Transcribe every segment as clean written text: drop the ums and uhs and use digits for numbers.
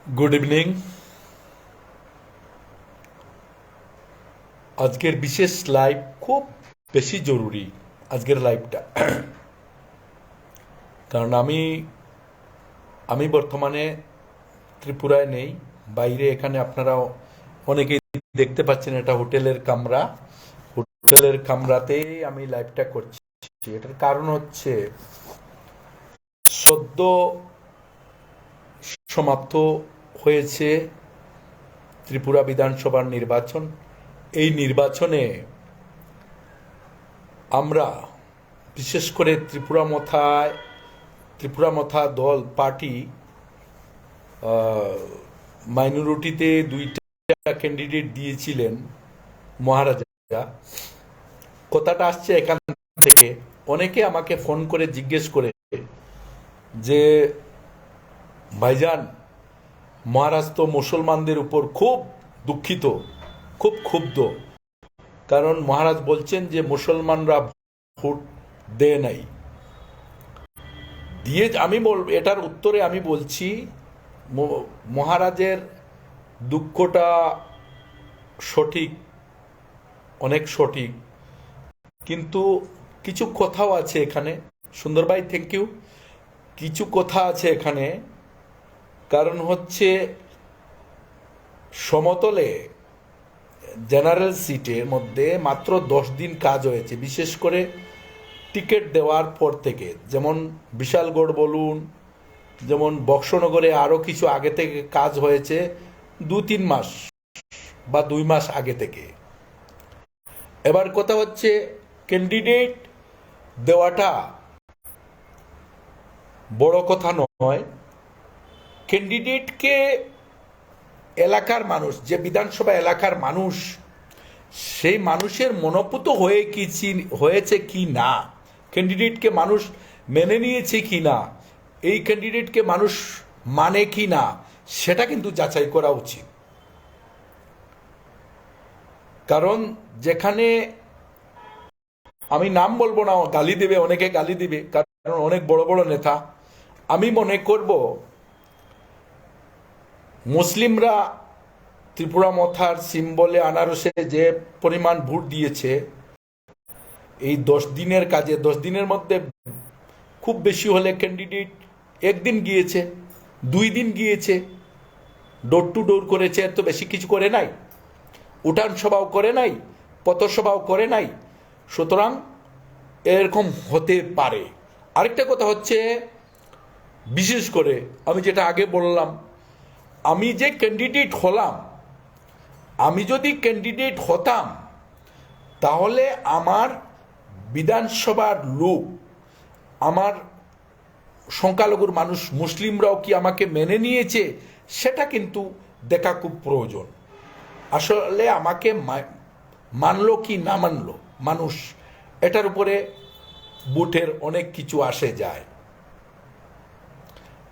Good evening. আজকের বিশেষ live খুব বেশি জরুরি। আজকের লাইভটা কারণ আমি আমি বর্তমানে ত্রিপুরায় নেই, বাইরে। এখানে আপনারা অনেকেই দেখতে পাচ্ছেন, এটা হোটেলের কামরা। হোটেলের কামরাতেই আমি লাইভটা করছি। এটার কারণ হচ্ছে সদ্য সমাপ্ত হয়েছে ত্রিপুরা বিধানসভার নির্বাচন। এই নির্বাচনে আমরা বিশেষ করে ত্রিপুরা মথা দল পার্টি মাইনরিটিতে দুইটা ক্যান্ডিডেট দিয়েছিলেন মহারাজা। কথাটা আসছে এখান থেকে। অনেকে আমাকে ফোন করে জিজ্ঞেস করে যে ভাইজান, মহারাজ তো মুসলমানদের উপর খুব দুঃখিত, খুব ক্ষুব্ধ, কারণ মহারাজ বলছেন যে মুসলমানরা ভোট দেয় নাই। আমি এটার উত্তরে আমি বলছি, মহারাজের দুঃখটা সঠিক, অনেক সঠিক, কিন্তু কিছু কথাও আছে এখানে। সুন্দর ভাই, থ্যাংক ইউ। কিছু কথা আছে এখানে। কারণ হচ্ছে সমতলে জেনারেল সিটের মধ্যে মাত্র 10 দিন কাজ হয়েছে, বিশেষ করে টিকিট দেওয়ার পর থেকে। যেমন বিশালগড় বলুন, যেমন বক্সনগরে আরও কিছু আগে থেকে কাজ হয়েছে, 2-3 মাস বা 2 মাস আগে থেকে। এবার কথা হচ্ছে ক্যান্ডিডেট দেওয়াটা বড় কথা নয়। ক্যান্ডিডেটকে এলাকার মানুষ, যে বিধানসভা এলাকার মানুষ, সেই মানুষের মনোপুত হয়েছে কি না, ক্যান্ডিডেটকে মানুষ মেনে নিয়েছে কি না, এই ক্যান্ডিডেটকে মানুষ মানে কি না, সেটা কিন্তু যাচাই করা উচিত। কারণ যেখানে, আমি নাম বলবো না, গালি দেবে, অনেকে গালি দিবে, কারণ অনেক বড় বড় নেতা। আমি মনে করব মুসলিমরা ত্রিপুরা মথার সিম্বলে আনারসে যে পরিমাণ ভোট দিয়েছে, এই 10 দিনের কাজে, 10 দিনের মধ্যে খুব বেশি হলে ক্যান্ডিডেট 1 দিন গিয়েছে, 2 দিন গিয়েছে, ডোর টু ডোর করেছে, এত বেশি কিছু করে নাই, উঠান সভাও করে নাই, পথসভাও করে নাই। সুতরাং এরকম হতে পারে। আরেকটা কথা হচ্ছে, বিশেষ করে আমি যেটা আগে বললাম, আমি যে ক্যান্ডিডেট হলাম, আমি যদি ক্যান্ডিডেট হতাম, তাহলে আমার বিধানসভার লোক, আমার সংখ্যালঘুর মানুষ মুসলিমরাও কি আমাকে মেনে নিয়েছে, সেটা কিন্তু দেখা খুব প্রয়োজন। আসলে আমাকে মানলো কি না মানলো মানুষ, এটার উপরে ভোটের অনেক কিছু আসে যায়।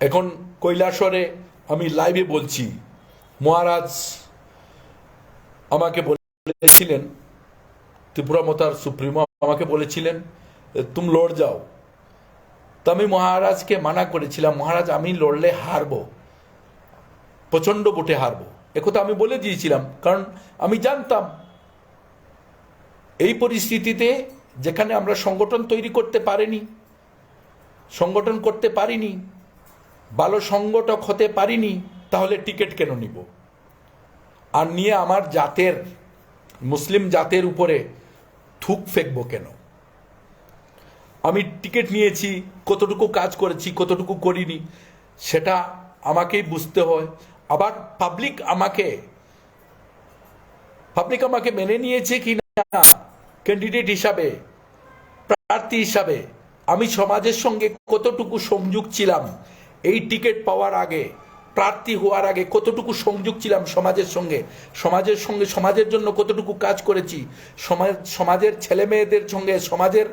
এখন কৈলাসরে আমি লাইভে বলছি, মহারাজ আমাকে বলেছিলেন, ত্রিপুরা মতার সুপ্রিমো আমাকে বলেছিলেন তুমি লড় যাও। তো আমি মহারাজকে মানা করেছিলাম, মহারাজ আমি লড়লে হারবো, প্রচণ্ড ভোটে হারবো, একথা আমি বলে দিয়েছিলাম। কারণ আমি জানতাম এই পরিস্থিতিতে, যেখানে আমরা সংগঠন তৈরি করতে পারিনি, ভালো সংগঠক হতে পারিনি, তাহলে টিকিট কেন নিব? আর নিয়ে আমার জাতের, মুসলিম জাতের উপরে থুক ফেকবো কেন? আমি টিকিট নিয়েছি, কতটুকু কাজ করেছি, কতটুকু করিনি, সেটা আমাকেই বুঝতে হয়। আবার পাবলিক আমাকে মেনে নিয়েছে কি না ক্যান্ডিডেট হিসাবে, প্রার্থী হিসাবে, আমি সমাজের সঙ্গে কতটুকু সংযোগ ছিলাম, এই টিকিট পাওয়ার আগে, প্রার্থী হওয়ার আগে কতটুকু সংযোগ ছিলাম সমাজের সঙ্গে, সমাজের জন্য কতটুকু কাজ করেছি, সমাজের ছেলে মেয়েদের সঙ্গে, সমাজের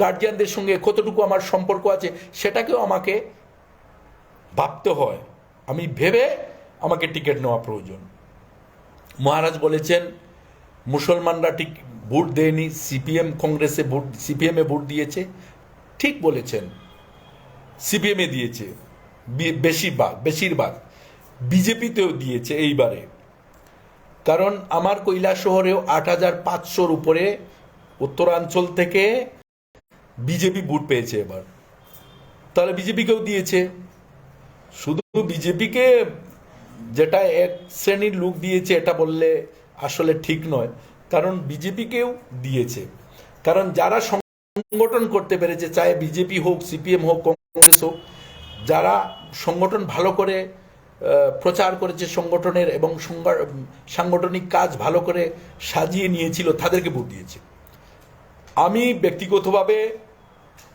গার্জিয়ানদের সঙ্গে কতটুকু আমার সম্পর্ক আছে, সেটাকেও আমাকে ভাবতে হয়। আমি ভেবে আমাকে টিকিট নেওয়া প্রয়োজন। মহারাজ বলেছেন মুসলমানরা ঠিক ভোট দেয়নি, সিপিএমে ভোট দিয়েছে। ঠিক বলেছেন, সিপিএমে দিয়েছে বেশিরভাগ। বিজেপিতেও দিয়েছে এইবারে। কারণ আমার কৈলাসহরেও 8,500-র উপরে উত্তরাঞ্চল থেকে বিজেপি ভোট পেয়েছে এবার। তাহলে বিজেপিকেও দিয়েছে। শুধু বিজেপিকে যেটা এক শ্রেণীর লোক দিয়েছে এটা বললে আসলে ঠিক নয়, কারণ বিজেপিকেও দিয়েছে। কারণ যারা সংগঠন করতে পেরেছে, চাहे বিজেপি হোক, সিপিএম হোক, কংগ্রেস হোক, যারা সংগঠন ভালো করে প্রচার করেছে সংগঠনের এবং সাংগঠনিক কাজ ভালো করে সাজিয়ে নিয়েছিল, তাদেরকে ভোট দিয়েছে। আমি ব্যক্তিগতভাবে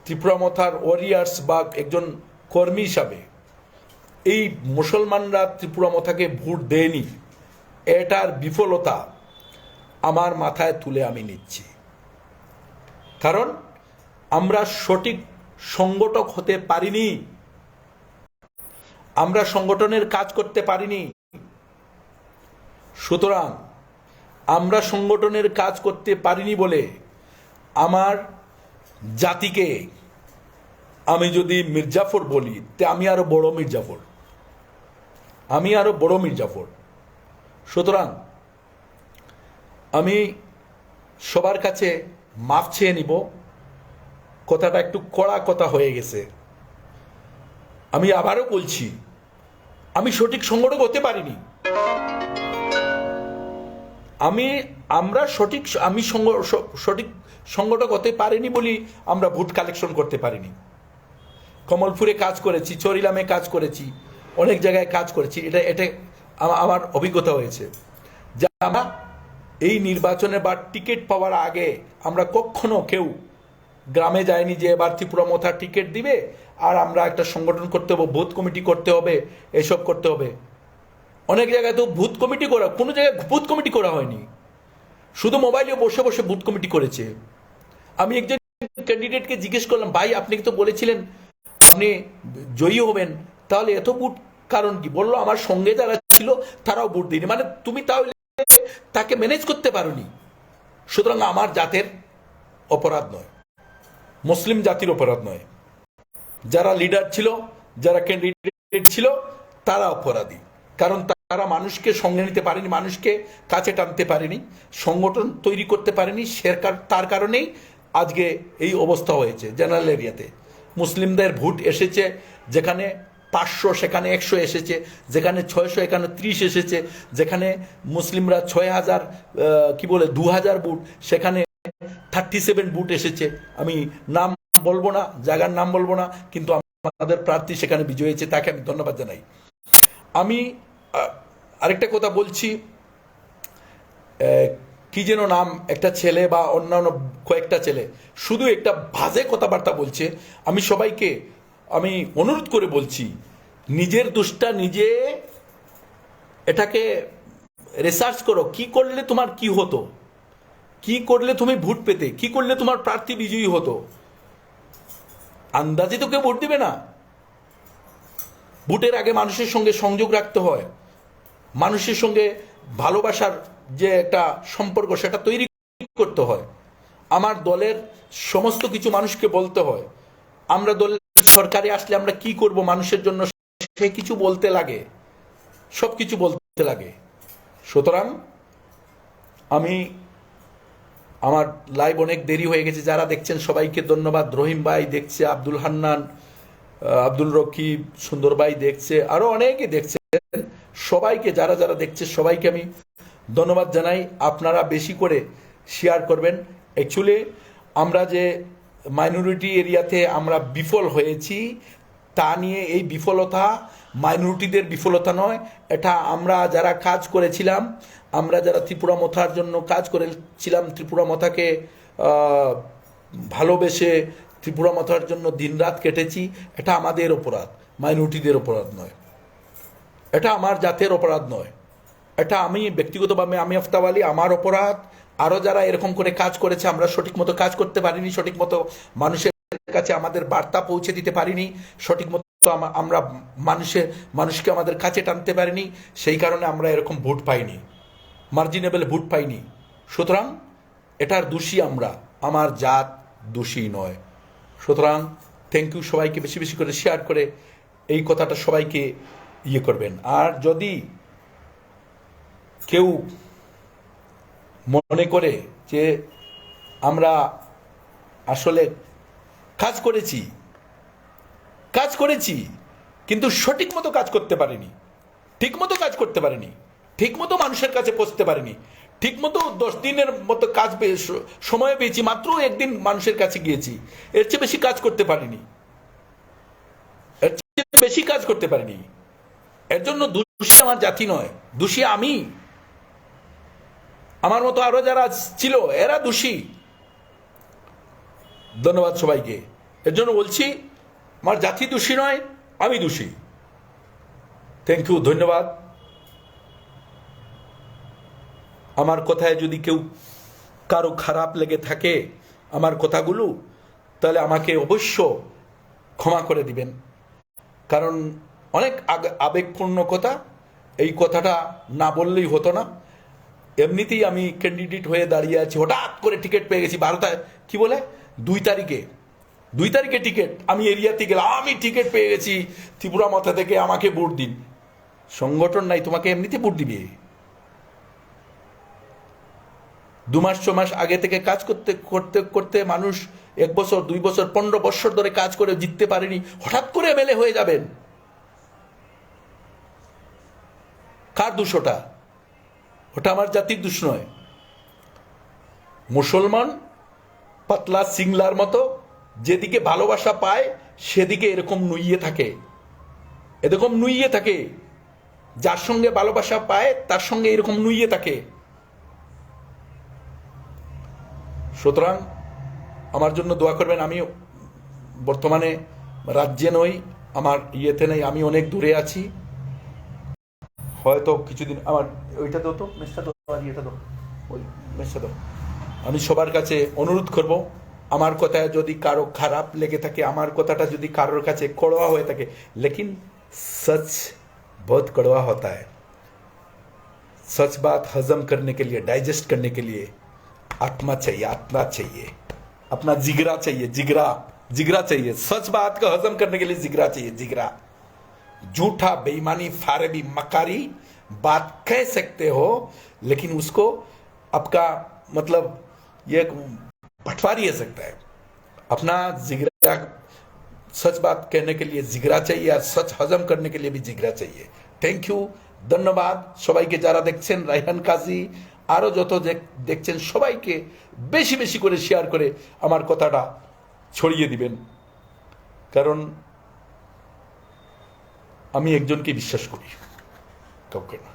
ত্রিপুরা মথার ওয়ারিয়ার্স বা একজন কর্মী হিসাবে এই মুসলমানরা ত্রিপুরা মথাকে ভোট দেয়নি, এটার বিফলতা আমার মাথায় তুলে আমি নিচ্ছি। কারণ আমরা সঠিক সংগঠক হতে পারিনি, আমরা সংগঠনের কাজ করতে পারিনি। সুতরাং আমরা সংগঠনের কাজ করতে পারিনি বলে আমার জাতিকে আমি যদি মির্জাফর বলি, তে আমি আরো বড় মির্জাফর, আমি আরো বড় মির্জাফর। সুতরাং আমি সবার কাছে মাফ চেয়ে নিব, কথাটা একটু কড়া কথা হয়ে গেছে। আমি আবারও বলছি, আমি সঠিক সংগঠক হতে পারিনি। আমরা সঠিক সংগঠক হতে পারিনি বলি আমরা ভোট কালেকশন করতে পারিনি। কমলপুরে কাজ করেছি, চরিলামে কাজ করেছি, অনেক জায়গায় কাজ করেছি। এটা আমার অভিজ্ঞতা হয়েছে যে আমরা এই নির্বাচনে বা টিকিট পাওয়ার আগে আমরা কখনো কেউ গ্রামে যায়নি যে এবার ত্রিপুরা মথা টিকিট দিবে আর আমরা একটা সংগঠন করতে হবে, বুথ কমিটি করতে হবে, এসব করতে হবে। অনেক জায়গায় তো বুথ কমিটি করা, কোনো জায়গায় বুথ কমিটি করা হয়নি, শুধু মোবাইলে বসে বসে বুথ কমিটি করেছে। আমি একজন ক্যান্ডিডেটকে জিজ্ঞেস করলাম, ভাই আপনি তো বলেছিলেন আপনি জয়ী হবেন, তাহলে এত বুথ কারণ কি? বললো আমার সঙ্গে যারা ছিল তারাও ভোট দিইনি। মানে তুমি তাহলে তাকে ম্যানেজ করতে পারোনি। সুতরাং আমার জাতের অপরাধ নয়, মুসলিম জাতির অপরাধ নয়, যারা লিডার ছিল, যারা ক্যান্ডিডেট ছিল তারা অপরাধী। কারণ তারা মানুষকে সঙ্গে নিতে পারেনি, মানুষকে কাছে টানতে পারেনি, সংগঠন তৈরি করতে পারেনি। তার কারণেই আজকে এই অবস্থা হয়েছে। জেনারেল এরিয়াতে মুসলিমদের ভোট এসেছে, যেখানে 500 সেখানে 100 এসেছে, যেখানে 600 এখানে 30 এসেছে, যেখানে মুসলিমরা 6,000 2,000 ভোট, সেখানে 37 ভোট এসেছে। আমি নাম বলবো না, জায়গার নাম বলবো না, কিন্তু আমাদের প্রার্থী সেখানে বিজয়ী হয়েছে, তাকে আমি ধন্যবাদ জানাই। আমি আরেকটা কথা বলছি, কি যেন নাম, একটা ছেলে বা অন্যান্য কয়েকটা ছেলে শুধু একটা বাজে কথাবার্তা বলছে। আমি সবাইকে আমি অনুরোধ করে বলছি, নিজের দোষটা নিজে এটাকে রিসার্চ করো। কি করলে তোমার কি হতো, কি করলে তুমি ভোট পেতে, কি করলে তোমার প্রার্থী বিজয়ী হতো। আন্দাজে তো কেউ ভোট দিবে না। ভোটের আগে মানুষের সঙ্গে সংযোগ রাখতে হয়, মানুষের সঙ্গে ভালোবাসার যে একটা সম্পর্ক সেটা তৈরি করতে হয়। আমার দলের সমস্ত কিছু মানুষকে বলতে হয়। আমরা দলের সরকারে আসলে আমরা কি করব মানুষের জন্য, সে কিছু বলতে লাগে, সব কিছু বলতে লাগে। সুতরাং আমার লাইভ অনেক দেরি হয়ে গেছে, যারা দেখছেন সবাইকে ধন্যবাদ। রহিম ভাই দেখছে, আব্দুল হান্নান, আব্দুল রকিব, সুন্দর ভাই দেখছে, আরো অনেকে দেখছে। সবাইকে যারা যারা দেখছে সবাইকে আমি ধন্যবাদ জানাই। আপনারা বেশি করে শেয়ার করবেন। অ্যাকচুয়ালি আমরা যে মাইনরিটি এরিয়াতে আমরা বিফল হয়েছি, তা নিয়ে এই বিফলতা মাইনরিটিদের বিফলতা নয়, এটা আমরা যারা কাজ করেছিলাম, আমরা যারা ত্রিপুরা মথার জন্য কাজ করেছিলাম, ত্রিপুরা মথাকে ভালোবেসে ত্রিপুরা মথার জন্য দিনরাত কেটেছি, এটা আমাদের অপরাধ, মাইনরিটিদের অপরাধ নয়, এটা আমার জাতের অপরাধ নয়। এটা আমি ব্যক্তিগতভাবে আমি আফতাব আলী, আমার অপরাধ। আরও যারা এরকম করে কাজ করেছে, আমরা সঠিক মতো কাজ করতে পারিনি, সঠিক মতো মানুষের কাছে আমাদের বার্তা পৌঁছে দিতে পারিনি, সঠিক মতো আমরা মানুষকে আমাদের কাছে টানতে পারিনি, সেই কারণে আমরা এরকম ভোট পাইনি, মার্জিনেবল ভোট পাইনি। সুতরাং এটার দোষী আমরা, আমার জাত দোষী নয়। সুতরাং থ্যাংক ইউ সবাইকে, বেশি বেশি করে শেয়ার করে এই কথাটা সবাইকে ইয়ে করবেন। আর যদি কেউ মনে করে যে আমরা আসলে কাজ করেছি কিন্তু সঠিক মতো কাজ করতে পারিনি, ঠিক মতো কাজ করতে পারিনি, ঠিক মতো মানুষের কাছে পৌঁছতে পারিনি, ঠিক মতো 10 দিনের মতো কাজ সময় পেয়েছি, মাত্র একদিন মানুষের কাছে গিয়েছি, এর চেয়ে বেশি কাজ করতে পারিনি, এর চেয়ে বেশি কাজ করতে পারিনি। এর জন্য দোষী আমার জাতি নয়, দোষী আমি, আমার মতো আরো যারা ছিল এরা দোষী। ধন্যবাদ সবাইকে। এর জন্য বলছি আমার জাতি দোষী নয়, আমি দোষী। থ্যাংক ইউ, ধন্যবাদ। আমার কথায় যদি কেউ কারো খারাপ লেগে থাকে আমার কথাগুলো, তাহলে আমাকে অবশ্য ক্ষমা করে দিবেন, কারণ অনেক আবেগপূর্ণ কথা, এই কথাটা না বললেই হতো না। এমনিতেই আমি ক্যান্ডিডেট হয়ে দাঁড়িয়ে আছি, হঠাৎ করে টিকিট পেয়ে গেছি 12টায়, কি বলে 2 তারিখে টিকিট, আমি এরিয়াতে গেলাম, আমি টিকিট পেয়ে গেছি ত্রিপুরা মাথা থেকে, আমাকে ভোট দিন। সংগঠন নাই, তোমাকে এমনিতে ভোট দিবে। 2 মাস 6 মাস আগে থেকে কাজ করতে করতে করতে মানুষ 1 বছর 2 বছর 15 বছর ধরে কাজ করে জিততে পারেনি, হঠাৎ করে এমএলএ হয়ে যাবেন। কার দোষ ওটা? ওটা আমার জাতির দোষ নয়। মুসলমান পাতলা সিংলার মতো যেদিকে ভালোবাসা পায় সেদিকে এরকম নুইয়ে থাকে, যার সঙ্গে ভালোবাসা পায় তার সঙ্গে এরকম নুইয়ে থাকে। সুতরাং আমার জন্য দোয়া করবেন। আমি বর্তমানে রাজ্যে নই, আমার ইয়েতে নেই, আমি অনেক দূরে আছি। হয়তো কিছুদিন আমার ওইটা তো মেসটা তো আর ইয়েটা তো ওই মেসটা তো, আমি সবার কাছে অনুরোধ করব, আমার কথায় যদি কারো খারাপ লেগে থাকে, আমার কথাটা যদি কারোর কাছে কড়वा হয়ে থাকে, लेकिन सच बहुत कड़वा होता है। सच बात हजम करने के लिए, डाइजेस्ट करने के लिए आत्मा चाहिए, अपना जिगरा चाहिए। सच बात को हजम करने के लिए जिगरा चाहिए, जिगरा। झूठा बेईमानी फारेबी मकारी बात कह सकते हो, लेकिन उसको आपका मतलब ये पटवारी है सकता है। अपना जिगरा, सच बात कहने के लिए जिगरा चाहिए, और सच हजम करने के लिए भी जिगरा चाहिए। थैंक यू, ধন্যবাদ সবাইকে যারা দেখছেন, রায়হান কাজী আরো যত দেখছেন সবাইকে বেশি বেশি করে শেয়ার করে আমার কথাটা ছড়িয়ে দিবেন, কারণ আমি একজনকে বিশ্বাস করি, কাউকে না।